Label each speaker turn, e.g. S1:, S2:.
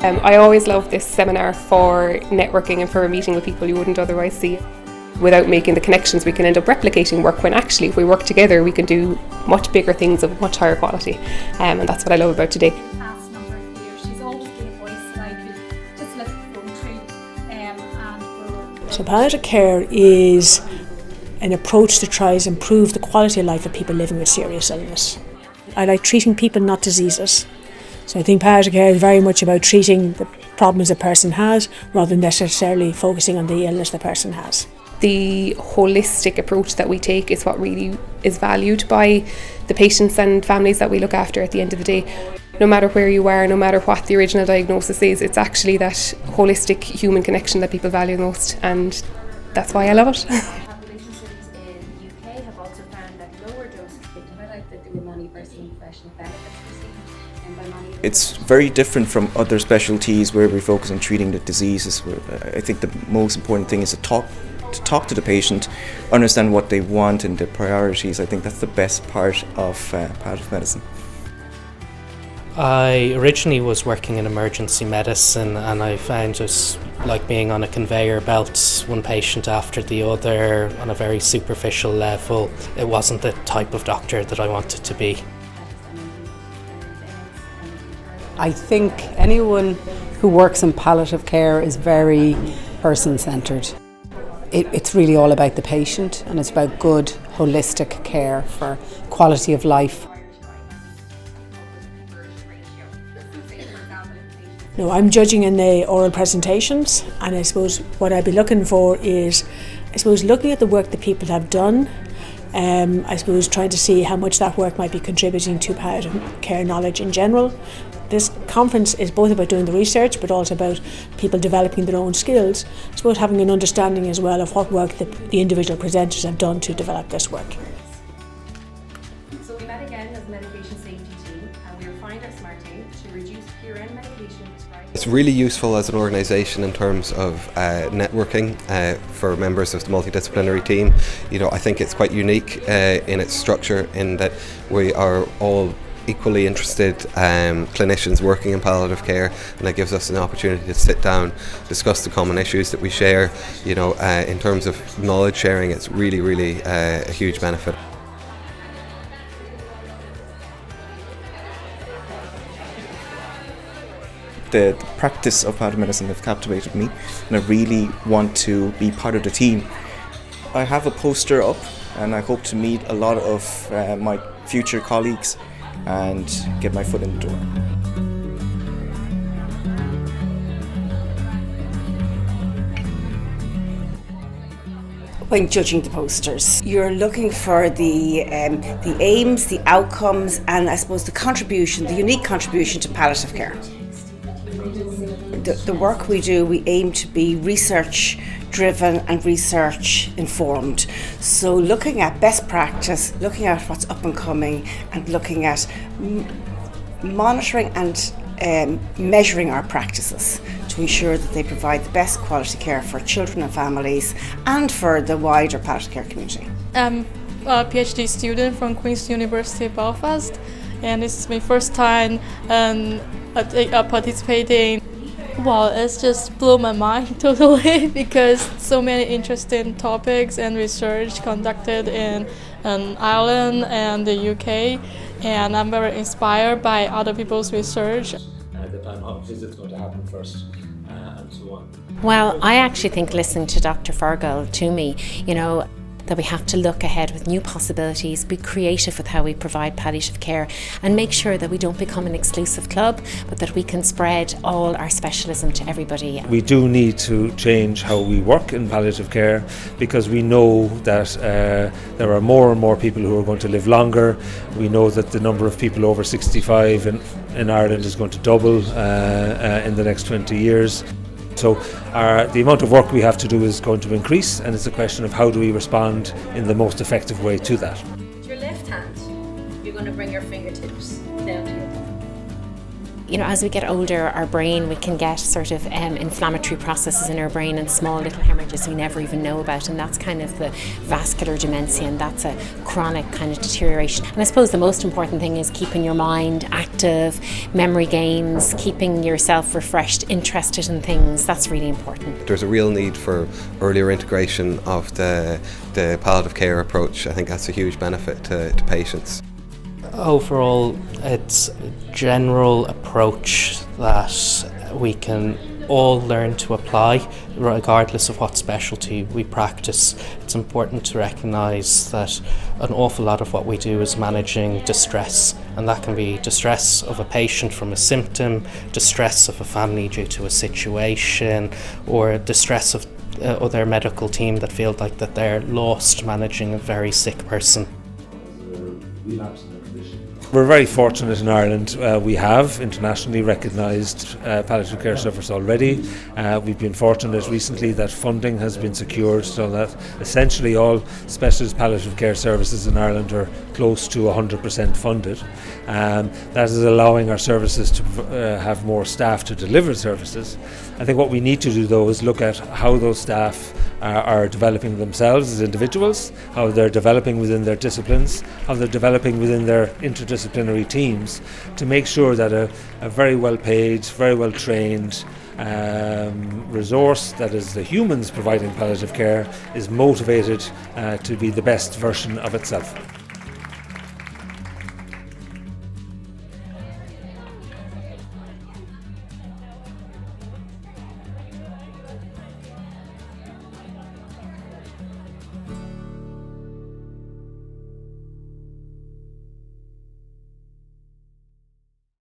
S1: I always love this seminar for networking and for meeting with people you wouldn't otherwise see. Without making the connections, we can end up replicating work when actually if we work together we can do much bigger things of much higher quality, and that's what I love about today.
S2: Past number of years, she's always been a voice that I could just let it go through.
S3: So palliative care is an approach that tries to improve the quality of life of people living with serious illness. I like treating people, not diseases. So I think palliative care is very much about treating the problems a person has rather than necessarily focusing on the illness the person has.
S1: The holistic approach that we take is what really is valued by the patients and families that we look after at the end of the day. No matter where you are, no matter what the original diagnosis is, it's actually that holistic human connection that people value the most, and that's why I love it.
S4: Population studies in the UK have also found that lower doses can highlight that there were many personal and professional benefits received, and by many.
S5: It's very different from other specialties where we focus on treating the diseases. I think the most important thing is to talk to the patient, understand what they want and their priorities. I think that's the best part of palliative medicine.
S6: I originally was working in emergency medicine, and I found just like being on a conveyor belt, one patient after the other on a very superficial level. It wasn't the type of doctor that I wanted to be.
S7: I think anyone who works in palliative care is very person-centred. It's really all about the patient, and it's about good holistic care for quality of life.
S3: No, I'm judging in the oral presentations, and I suppose what I'd be looking for is, looking at the work that people have done. I suppose trying to see how much that work might be contributing to palliative care knowledge in general. This conference is both about doing the research but also about people developing their own skills. I suppose having an understanding as well of what work the individual presenters have done to develop this work.
S4: So we met again as a medication safety team, and we refined our SMART team to reduce PRN medication prescribed.
S8: It's really useful as an organisation in terms of networking for members of the multidisciplinary team. You know, I think it's quite unique in its structure in that we are all equally interested clinicians working in palliative care, and it gives us an opportunity to sit down, discuss the common issues that we share. You know, in terms of knowledge sharing, it's really a huge benefit.
S5: The practice of palliative medicine have captivated me, and I really want to be part of the team. I have a poster up, and I hope to meet a lot of my future colleagues and get my foot in the door.
S9: When judging the posters, you're looking for the aims, the outcomes, and I suppose the unique contribution to palliative care. The work we do, we aim to be research driven and research informed. So looking at best practice, looking at what's up and coming, and looking at monitoring and measuring our practices to ensure that they provide the best quality care for children and families and for the wider palliative care community.
S10: I'm a PhD student from Queen's University Belfast, and this is my first time participating. Well, it's just blew my mind totally because so many interesting topics and research conducted in Ireland and the UK, and I'm very inspired by other people's research.
S11: Depending on what is going to happen first and so on.
S12: Well, I actually think listening to Dr. Fergal, to me, you know, that we have to look ahead with new possibilities, be creative with how we provide palliative care, and make sure that we don't become an exclusive club, but that we can spread all our specialism to everybody.
S11: We do need to change how we work in palliative care, because we know that there are more and more people who are going to live longer. We know that the number of people over 65 in Ireland is going to double in the next 20 years. So the amount of work we have to do is going to increase, and it's a question of how do we respond in the most effective way to that.
S4: With your left hand, you're going to bring your fingertips down to your thumb.
S12: as we get older, our brain, we can get sort of inflammatory processes in our brain and small little hemorrhages we never even know about, and that's kind of the vascular dementia, and that's a chronic kind of deterioration. And I suppose the most important thing is keeping your mind active, memory games, keeping yourself refreshed, interested in things. That's really important.
S8: There's a real need for earlier integration of the palliative care approach. I think that's a huge benefit to patients.
S6: Overall, it's a general approach that we can all learn to apply, regardless of what specialty we practice. It's important to recognise that an awful lot of what we do is managing distress, and that can be distress of a patient from a symptom, distress of a family due to a situation, or distress of other medical team that feel like that they're lost managing a very sick person.
S11: We're very fortunate in Ireland. We have internationally recognised palliative care service already. We've been fortunate recently that funding has been secured so that essentially all specialist palliative care services in Ireland are close to 100% funded. That is allowing our services to have more staff to deliver services. I think what we need to do though is look at how those staff are developing themselves as individuals, how they're developing within their disciplines, how they're developing within their interdisciplinary teams, to make sure that a very well paid, very well trained resource, that is the humans providing palliative care, is motivated to be the best version of itself.